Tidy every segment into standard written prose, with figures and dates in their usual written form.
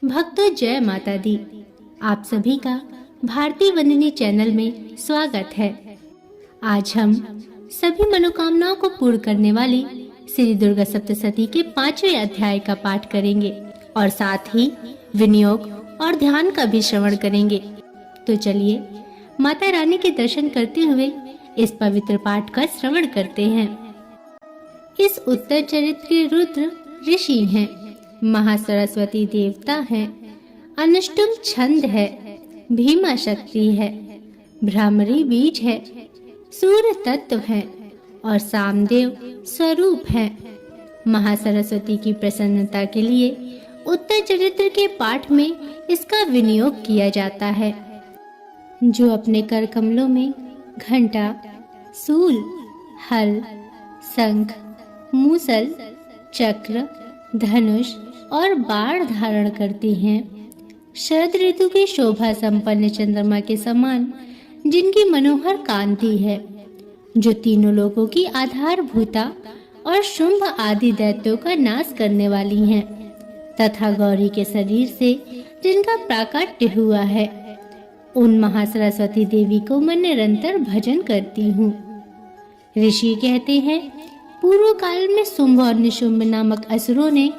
भक्तों जय माता दी। आप सभी का भारतीय वंदनी चैनल में स्वागत है। आज हम सभी मनोकामनाओं को पूर्ण करने वाली श्री दुर्गा सप्तशती के 5वें अध्याय का पाठ करेंगे और साथ ही विनियोग और ध्यान का भी श्रवण करेंगे। तो चलिए माता रानी के दर्शन करते हुए इस पवित्र पाठ का श्रवण करते हैं। इस उत्तर चरित्र के रुद्र ऋषि हैं, महासरस्वती देवता हैं, अनुष्टुम छंद है, भीमा शक्ति है, भ्रामरी बीज है, सूर्य तत्व है और सामदेव स्वरूप है। महासरस्वती की प्रसन्नता के लिए उत्तर चरित्र के पाठ में इसका विनियोग किया जाता है। जो अपने कर कमलों में घंटा, सूल, हल, शंख, मूसल, चक्र, धनुष और बाण धारण करती हैं, शरद ऋतु की शोभा संपन्न चंद्रमा के समान जिनकी मनोहर कांति है, जो तीनों लोगों की आधारभूता और शुंभ आदि दैत्यों का नाश करने वाली हैं, तथा गौरी के शरीर से जिनका प्राकट्य हुआ है, उन महासरस्वती देवी को मैं निरंतर भजन करती हूँ। ऋषि कहते हैं, पूर्व काल में शुंभ और निशुंभ नामक असुरों ने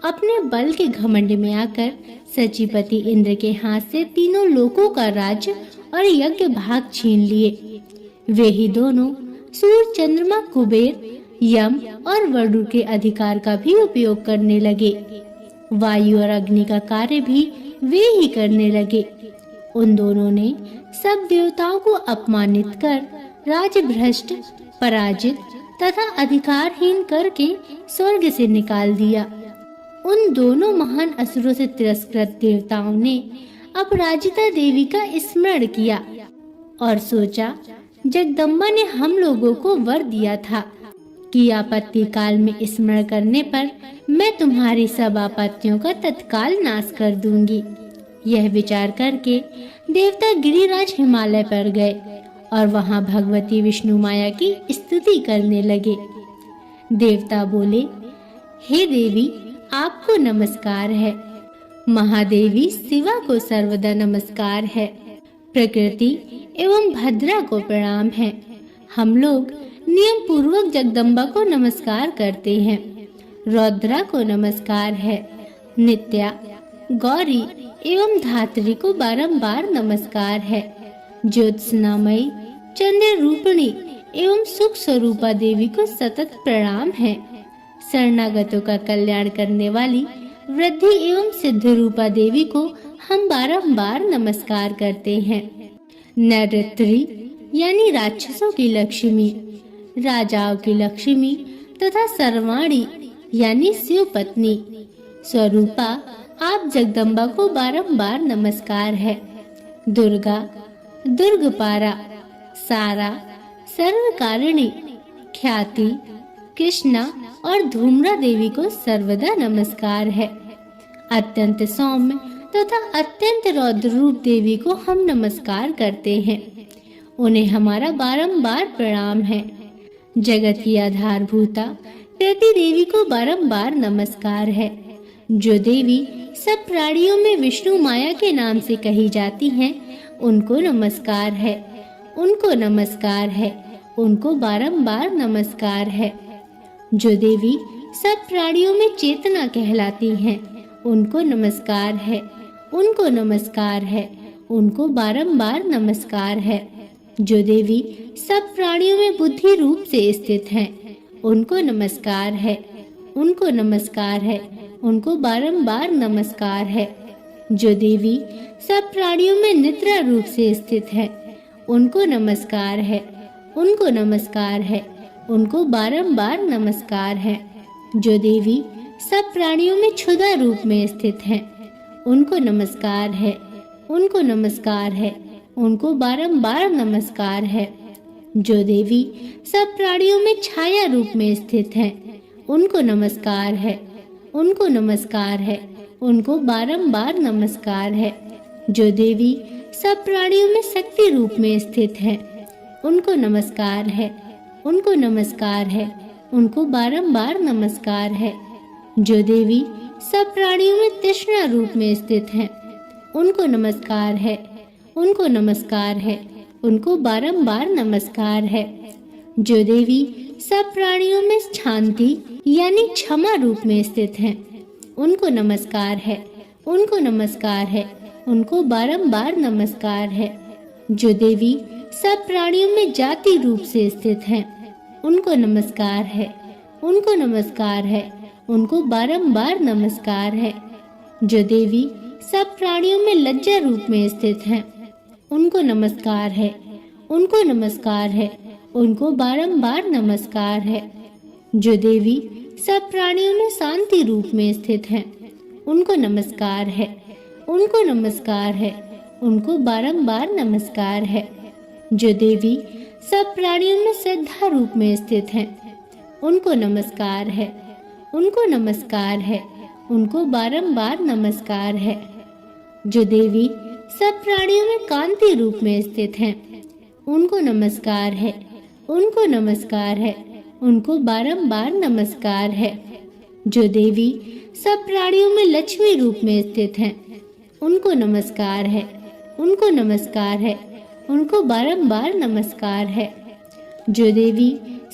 अपने बल के घमंड में आकर सचीपति इंद्र के हाथ से तीनों लोकों का राज्य और यज्ञ भाग छीन लिए। वे ही दोनों सूर्य, चंद्रमा, कुबेर, यम और वरुण के अधिकार का भी उपयोग करने लगे। वायु और अग्नि का कार्य भी वे ही करने लगे। उन दोनों ने सब देवताओं को अपमानित कर राजभ्रष्ट, पराजित तथा अधिकारहीन करके स्वर्ग से निकाल दिया। उन दोनों महान असुरों से तिरस्कृत देवताओं ने अपराजिता देवी का स्मरण किया और सोचा, जगदम्बा ने हम लोगों को वर दिया था कि आपत्ति काल में स्मरण करने पर मैं तुम्हारी सब आपत्तियों का तत्काल नाश कर दूंगी। यह विचार करके देवता गिरिराज हिमालय पर गए और वहां भगवती विष्णु माया की स्तुति करने लगे। देवता बोले, हे देवी, आपको नमस्कार है। महादेवी शिवा को सर्वदा नमस्कार है। प्रकृति एवं भद्रा को प्रणाम है। हम लोग नियम पूर्वक जगदम्बा को नमस्कार करते हैं। रौद्रा को नमस्कार है। नित्या, गौरी एवं धात्री को बारंबार नमस्कार है। ज्योत्सनामयी, चंद्र रूपिणी एवं सुख स्वरूपा देवी को सतत प्रणाम है। शरणागतों का कल्याण करने वाली वृद्धि एवं सिद्ध रूपा देवी को हम बारंबार नमस्कार करते हैं। नैऋत्री यानी राक्षसों की लक्ष्मी, राजाओं की लक्ष्मी तथा सर्वाणी यानी शिव पत्नी स्वरूपा आप जगदम्बा को बारंबार नमस्कार है। दुर्गा, दुर्गपारा, सारा, सर्वकारिणी, ख्याति, कृष्णा और धूम्रा देवी को सर्वदा नमस्कार है। अत्यंत सौम्य तथा अत्यंत रौद्र रूप देवी को हम नमस्कार करते हैं। उन्हें हमारा बारंबार प्रणाम है। जगत की आधारभूता प्रति देवी को बारंबार नमस्कार है। जो देवी सब प्राणियों में विष्णु माया के नाम से कही जाती हैं, उनको नमस्कार है, उनको नमस्कार है, उनको बारंबार नमस्कार है। जो देवी सब प्राणियों में चेतना कहलाती हैं, उनको नमस्कार है, उनको नमस्कार है, उनको बारंबार नमस्कार है। जो देवी सब प्राणियों में बुद्धि रूप से स्थित हैं, उनको नमस्कार है, उनको नमस्कार है, उनको बारंबार नमस्कार है। जो देवी सब प्राणियों में निद्रा रूप से स्थित है, उनको नमस्कार है, उनको नमस्कार है, उनको बारंबार नमस्कार है। जो देवी सब प्राणियों में क्षुधा रूप में स्थित है, उनको नमस्कार है, उनको नमस्कार है, उनको बारंबार नमस्कार है। जो देवी सब प्राणियों में छाया रूप में स्थित है, उनको नमस्कार है, उनको नमस्कार है, उनको बारंबार नमस्कार है। जो देवी सब प्राणियों में शक्ति रूप में स्थित है, उनको नमस्कार है, उनको नमस्कार है, उनको बारंबार नमस्कार है। जो देवी सब प्राणियों में तृष्णा रूप में स्थित हैं, उनको नमस्कार है, उनको नमस्कार है, उनको बारंबार नमस्कार है। जो देवी सब प्राणियों में शांति यानी क्षमा रूप में स्थित हैं, उनको नमस्कार है, उनको नमस्कार है, उनको बारंबार नमस्कार है। जो देवी सब प्राणियों में जाति रूप से स्थित हैं, उनको नमस्कार है, उनको नमस्कार है, उनको बारंबार नमस्कार है। जो देवी सब प्राणियों में लज्जा रूप में स्थित हैं, उनको नमस्कार है, उनको नमस्कार है, उनको बारंबार नमस्कार है। जो देवी सब प्राणियों में शांति रूप में स्थित हैं, उनको नमस्कार है, उनको नमस्कार है, उनको बारंबार नमस्कार है। जो देवी सब प्राणियों में श्रद्धा रूप में स्थित हैं, उनको नमस्कार है, उनको नमस्कार है, उनको बारंबार नमस्कार है। जो देवी सब प्राणियों में कांति रूप में स्थित हैं, उनको नमस्कार है, उनको नमस्कार है, उनको बारंबार नमस्कार है। जो देवी सब प्राणियों में लक्ष्मी रूप में स्थित हैं, उनको नमस्कार है, उनको नमस्कार है, उनको बारंबार नमस्कार है। जो देवी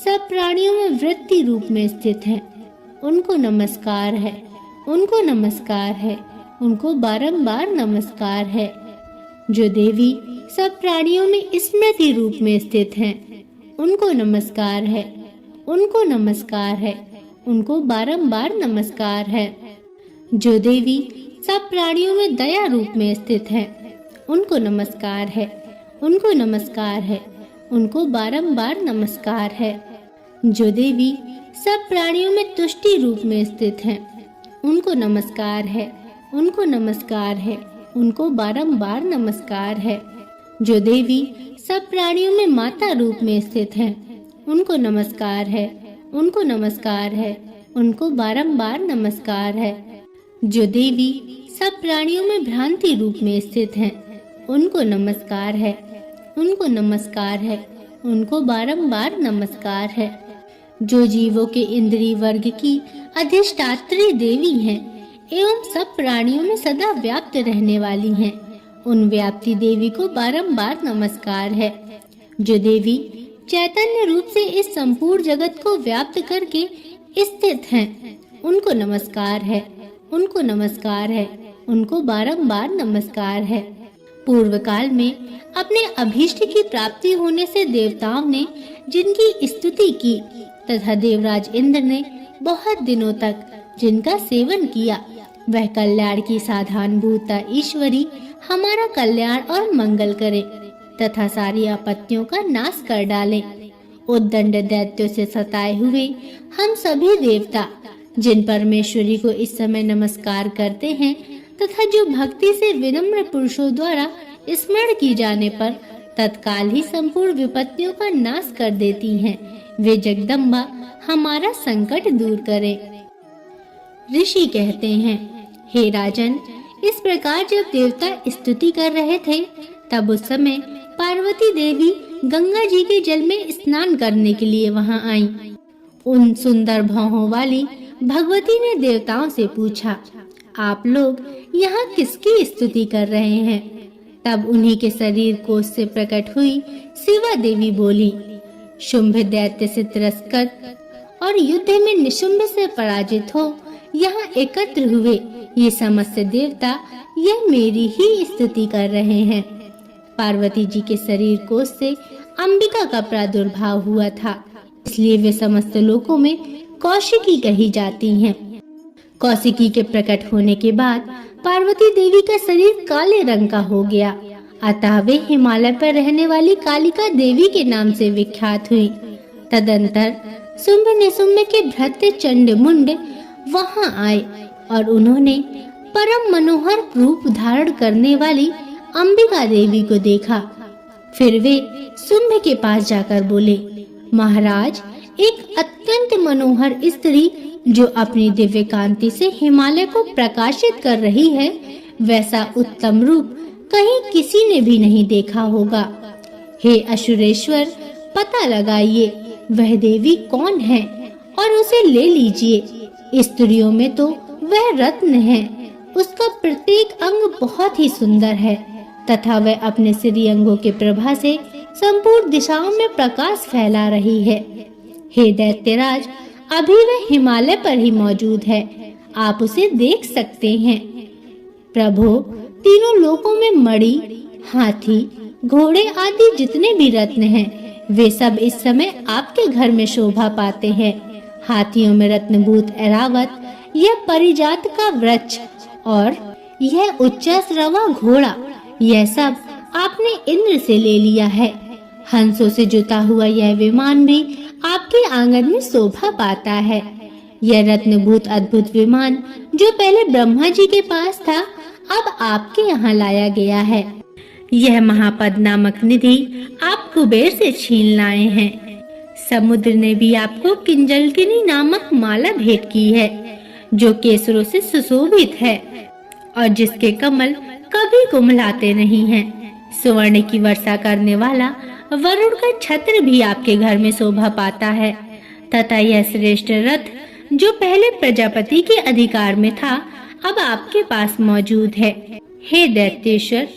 सब प्राणियों में वृत्ति रूप में स्थित हैं, उनको नमस्कार है, उनको नमस्कार है, उनको बारंबार नमस्कार है। जो देवी सब प्राणियों में स्मृति रूप में स्थित हैं, उनको नमस्कार है, उनको नमस्कार है, उनको बारंबार नमस्कार है। जो देवी सब प्राणियों में दया रूप में स्थित हैं, उनको नमस्कार है, उनको नमस्कार है, उनको बारंबार नमस्कार है। जो देवी सब प्राणियों में तुष्टि रूप में स्थित हैं, उनको नमस्कार है, उनको नमस्कार है, उनको बारंबार नमस्कार है। जो देवी सब प्राणियों में माता रूप में स्थित हैं, उनको नमस्कार है, उनको नमस्कार है, उनको बारंबार नमस्कार है। जो देवी सब प्राणियों में भ्रांति रूप में स्थित हैं, उनको नमस्कार है, उनको नमस्कार है, उनको बारंबार नमस्कार है। जो जीवों के इंद्रिय वर्ग की अधिष्ठात्री देवी हैं एवं सब प्राणियों में सदा व्याप्त रहने वाली हैं, उन व्याप्ति देवी को बारंबार नमस्कार है। जो देवी चैतन्य रूप से इस संपूर्ण जगत को व्याप्त करके स्थित हैं, उनको नमस्कार है, उनको नमस्कार है, उनको बारंबार नमस्कार है। पूर्व काल में अपने अभीष्ट की प्राप्ति होने से देवताओं ने जिनकी स्तुति की तथा देवराज इंद्र ने बहुत दिनों तक जिनका सेवन किया, वह कल्याण की साधारणभूता ईश्वरी हमारा कल्याण और मंगल करे तथा सारी आपत्तियों का नाश कर डाले। उद्दंड दैत्यों से सताए हुए हम सभी देवता जिन परमेश्वरी को इस समय नमस्कार करते हैं तथा जो भक्ति से विनम्र पुरुषों द्वारा स्मरण की जाने पर तत्काल ही संपूर्ण विपत्तियों का नाश कर देती हैं, वे जगदम्बा हमारा संकट दूर करें। ऋषि कहते हैं, हे राजन, इस प्रकार जब देवता स्तुति कर रहे थे तब उस समय पार्वती देवी गंगा जी के जल में स्नान करने के लिए वहां आईं। उन सुंदर भौहों वाली भगवती ने देवताओं से पूछा, आप लोग यहाँ किसकी स्तुति कर रहे हैं? तब उन्हीं के शरीर कोश से प्रकट हुई शिवा देवी बोली, शुंभ दैत्य से तिरस्कृत और युद्ध में निशुंभ से पराजित हो यहाँ एकत्र हुए ये समस्त देवता यह मेरी ही स्तुति कर रहे हैं। पार्वती जी के शरीर कोश से अंबिका का प्रादुर्भाव हुआ था, इसलिए वे समस्त लोकों में कौशिकी कही जाती हैं। कौशिकी के प्रकट होने के बाद पार्वती देवी का शरीर काले रंग का हो गया, अतः वे हिमालय पर रहने वाली कालिका देवी के नाम से विख्यात हुई। तदंतर शुंभ निशुंभ के भ्रातृ चंडमुंड वहां आए और उन्होंने परम मनोहर रूप धारण करने वाली अंबिका देवी को देखा। फिर वे शुंभ के पास जाकर बोले, महाराज, एक अत्यंत मनोहर स्त्री जो अपनी दिव्य कांति से हिमालय को प्रकाशित कर रही है, वैसा उत्तम रूप कहीं किसी ने भी नहीं देखा होगा। हे असुरेश्वर, पता लगाइए वह देवी कौन है और उसे ले लीजिए। स्त्रियों में तो वह रत्न है। उसका प्रत्येक अंग बहुत ही सुंदर है तथा वह अपने श्रीअंगों के प्रभा से संपूर्ण दिशाओं में प्रकाश फैला रही है। हे दैत्यराज, अभी वह हिमालय पर ही मौजूद है, आप उसे देख सकते हैं। प्रभु, तीनों लोकों में मणि, हाथी, घोड़े आदि जितने भी रत्न हैं, वे सब इस समय आपके घर में शोभा पाते हैं। हाथियों में रत्नभूत ऐरावत, यह परिजात का वृक्ष और यह उच्चश्रवा घोड़ा, यह सब आपने इंद्र से ले लिया है। हंसों से जुता हुआ यह विमान भी आपके आंगन में शोभा पाता है। यह रत्नभूत अद्भुत विमान जो पहले ब्रह्मा जी के पास था, अब आपके यहाँ लाया गया है। यह महापद नामक निधि आप कुबेर से छीन लाए हैं। समुद्र ने भी आपको किंजलगिनी नामक माला भेंट की है, जो केसरों से सुशोभित है और जिसके कमल कभी कुम्हलाते नहीं हैं। सुवर्ण की वर्षा करने वाला वरुण का छत्र भी आपके घर में शोभा पाता है तथा यह श्रेष्ठ रथ जो पहले प्रजापति के अधिकार में था, अब आपके पास मौजूद है। हे दैत्येश्वर,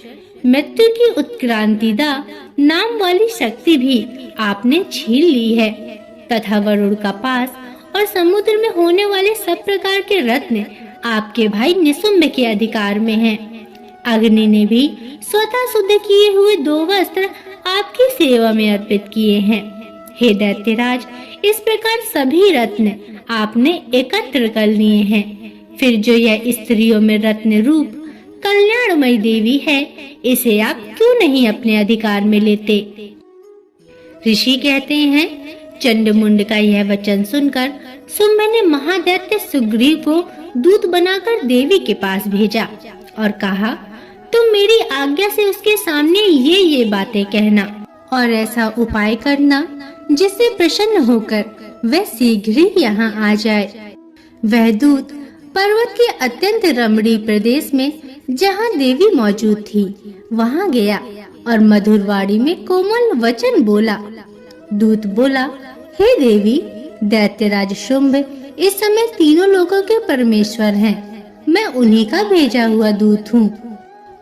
मृत्यु की उत्क्रांतिदा नाम वाली शक्ति भी आपने छीन ली है तथा वरुण का पास और समुद्र में होने वाले सब प्रकार के रत्न आपके भाई निशुंभ के अधिकार में हैं। अग्नि ने भी स्वतः शुद्ध किए हुए 2 वस्त्र आपकी सेवा में अर्पित किए हैं। हे दैत्यराज, इस प्रकार सभी रत्न आपने एकत्र कर लिए हैं। फिर जो यह स्त्रियों में रत्न रूप कल्याणमयी देवी है, इसे आप क्यों नहीं अपने अधिकार में लेते? ऋषि कहते हैं, चंडमुंड का यह वचन सुनकर शुंभ ने महादैत्य सुग्रीव को दूत बनाकर देवी के पास भेजा और कहा, तुम मेरी आज्ञा से उसके सामने ये बातें कहना और ऐसा उपाय करना जिससे प्रसन्न होकर वह शीघ्र ही यहाँ आ जाए। वह दूत पर्वत के अत्यंत रमणीय प्रदेश में जहाँ देवी मौजूद थी वहाँ गया और मधुर वाणी में कोमल वचन बोला। दूत बोला, हे देवी, दैत्यराज शुंभ इस समय तीनों लोगों के परमेश्वर हैं। मैं उन्हीं का भेजा हुआ दूत हूँ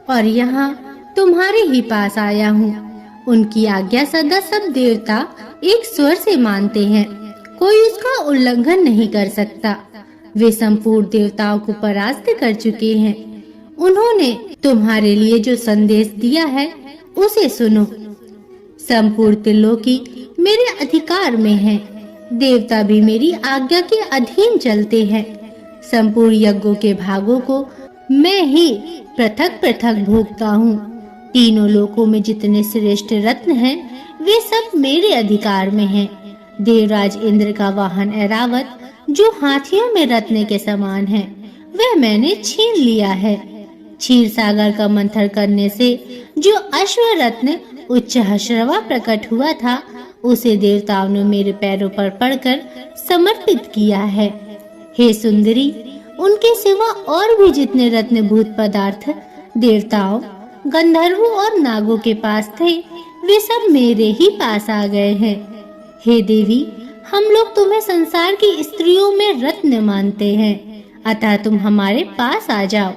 और यहाँ तुम्हारे ही पास आया हूँ। उनकी आज्ञा सदा सब देवता एक स्वर से मानते हैं, कोई उसका उल्लंघन नहीं कर सकता। वे संपूर्ण देवताओं को परास्त कर चुके हैं। उन्होंने तुम्हारे लिए जो संदेश दिया है उसे सुनो। संपूर्ण त्रिलोकी मेरे अधिकार में है, देवता भी मेरी आज्ञा के अधीन चलते हैं। संपूर्ण यज्ञों के भागों को मैं ही पृथक पृथक भोगता हूँ। तीनों लोकों में जितने श्रेष्ठ रत्न हैं, वे सब मेरे अधिकार में हैं। देवराज इंद्र का वाहन ऐरावत जो हाथियों में रत्न के समान है, वह मैंने छीन लिया है। क्षीर सागर का मंथन करने से जो अश्व रत्न उच्चश्रवा प्रकट हुआ था, उसे देवताओं ने मेरे पैरों पर पड़कर समर्पित किया है। हे सुंदरी, उनके सिवा और भी जितने रत्नभूत पदार्थ देवताओं, गंधर्वों और नागों के पास थे, वे सब मेरे ही पास आ गए हैं। हे देवी, हम लोग तुम्हें संसार की स्त्रियों में रत्न मानते हैं, अतः तुम हमारे पास आ जाओ,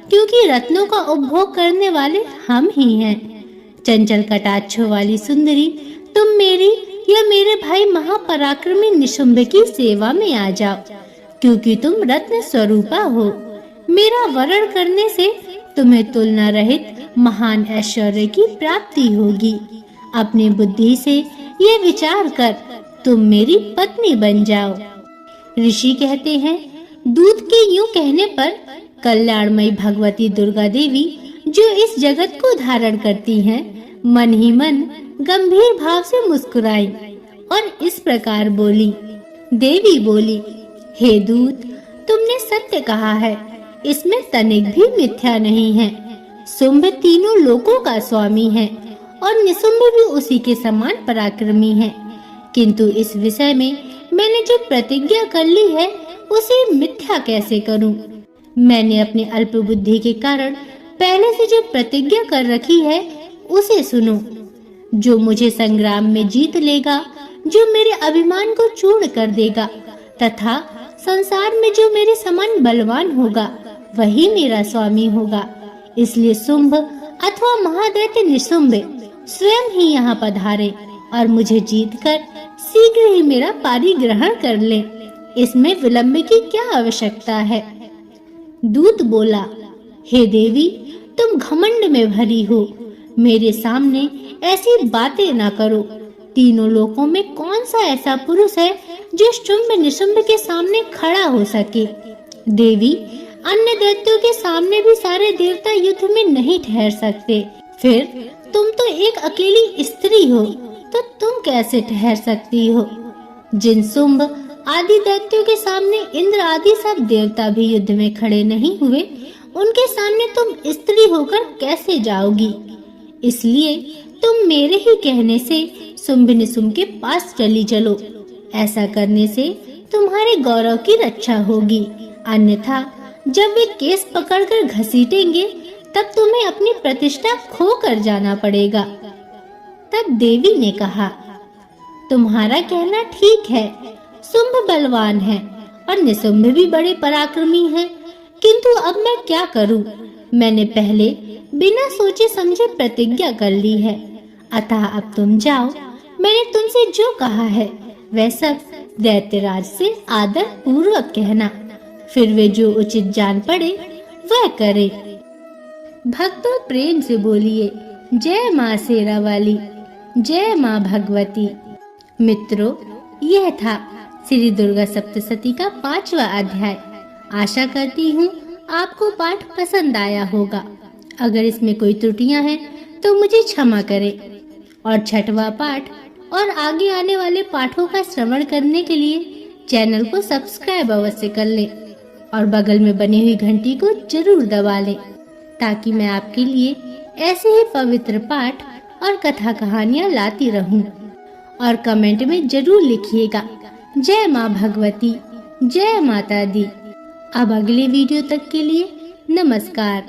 क्योंकि रत्नों का उपभोग करने वाले हम ही हैं। चंचल कटाक्षों वाली सुंदरी, तुम मेरी या मेरे भाई महापराक्रमी निशुंभ की सेवा में आ जाओ, क्योंकि तुम रत्न स्वरूपा हो। मेरा वरण करने से तुम्हें तुलना रहित महान ऐश्वर्य की प्राप्ति होगी। अपनी बुद्धि से ये विचार कर तुम मेरी पत्नी बन जाओ। ऋषि कहते हैं, दूत के यूं कहने पर कल्याणमयी भगवती दुर्गा देवी जो इस जगत को धारण करती हैं, मन ही मन गंभीर भाव से मुस्कुराई और इस प्रकार बोली। देवी बोली, हे दूत, तुमने सत्य कहा है, इसमें तनिक भी मिथ्या नहीं है। शुंभ तीनों लोकों का स्वामी है और निशुंभ भी उसी के समान पराक्रमी है, किंतु इस विषय में मैंने जो प्रतिज्ञा कर ली है उसे मिथ्या कैसे करूं? मैंने अपनी अल्प बुद्धि के कारण पहले से जो प्रतिज्ञा कर रखी है उसे सुनो। जो मुझे संग्राम में जीत लेगा, जो मेरे अभिमान को चूर्ण कर देगा तथा संसार में जो मेरे समान बलवान होगा वही मेरा स्वामी होगा। इसलिए शुंभ अथवा महादैत्य निशुंभ स्वयं ही यहाँ पधारे और मुझे जीतकर शीघ्र ही मेरा पारिग्रहण कर ले। इसमें विलंब की क्या आवश्यकता है। दूत बोला, हे देवी, तुम घमंड में भरी हो, मेरे सामने ऐसी बातें ना करो। तीनों लोकों में कौन सा ऐसा पुरुष है जो शुंभ निशुंभ के सामने खड़ा हो सके। देवी, अन्य दैत्यों के सामने भी सारे देवता युद्ध में नहीं ठहर सकते, फिर तुम तो एक अकेली स्त्री हो, तो तुम कैसे ठहर सकती हो। जिन शुंभ आदि दैत्यों के सामने इंद्र आदि सब देवता भी युद्ध में खड़े नहीं हुए, उनके सामने तुम स्त्री होकर कैसे जाओगी। इसलिए तुम मेरे ही कहने से शुंभ निशुंभ के पास चली चलो। ऐसा करने से तुम्हारे गौरव की रक्षा होगी, अन्यथा जब वे केस पकड़कर घसीटेंगे तब तुम्हें अपनी प्रतिष्ठा खो कर जाना पड़ेगा। तब देवी ने कहा, तुम्हारा कहना ठीक है, शुंभ बलवान है और निशुंभ भी बड़े पराक्रमी हैं, किंतु अब मैं क्या करूं। मैंने पहले बिना सोचे समझे प्रतिज्ञा कर ली है, अतः अब तुम जाओ। मैंने तुमसे जो कहा है वह सब दैत्यराज से आदर पूर्वक कहना, फिर वे जो उचित जान पड़े वह करे। भक्तों प्रेम से बोलिए, जय माँ शेरा वाली, जय माँ भगवती। मित्रों, यह था श्री दुर्गा सप्तशती का 5वां अध्याय। आशा करती हूँ आपको पाठ पसंद आया होगा। अगर इसमें कोई त्रुटियां हैं तो मुझे क्षमा करें। और 6वां पाठ और आगे आने वाले पाठों का श्रवण करने के लिए चैनल को सब्सक्राइब अवश्य कर लें और बगल में बनी हुई घंटी को जरूर दबा लें, ताकि मैं आपके लिए ऐसे ही पवित्र पाठ और कथा कहानियाँ लाती रहूं। और कमेंट में जरूर लिखिएगा, जय माँ भगवती, जय माता दी। अब अगले वीडियो तक के लिए नमस्कार।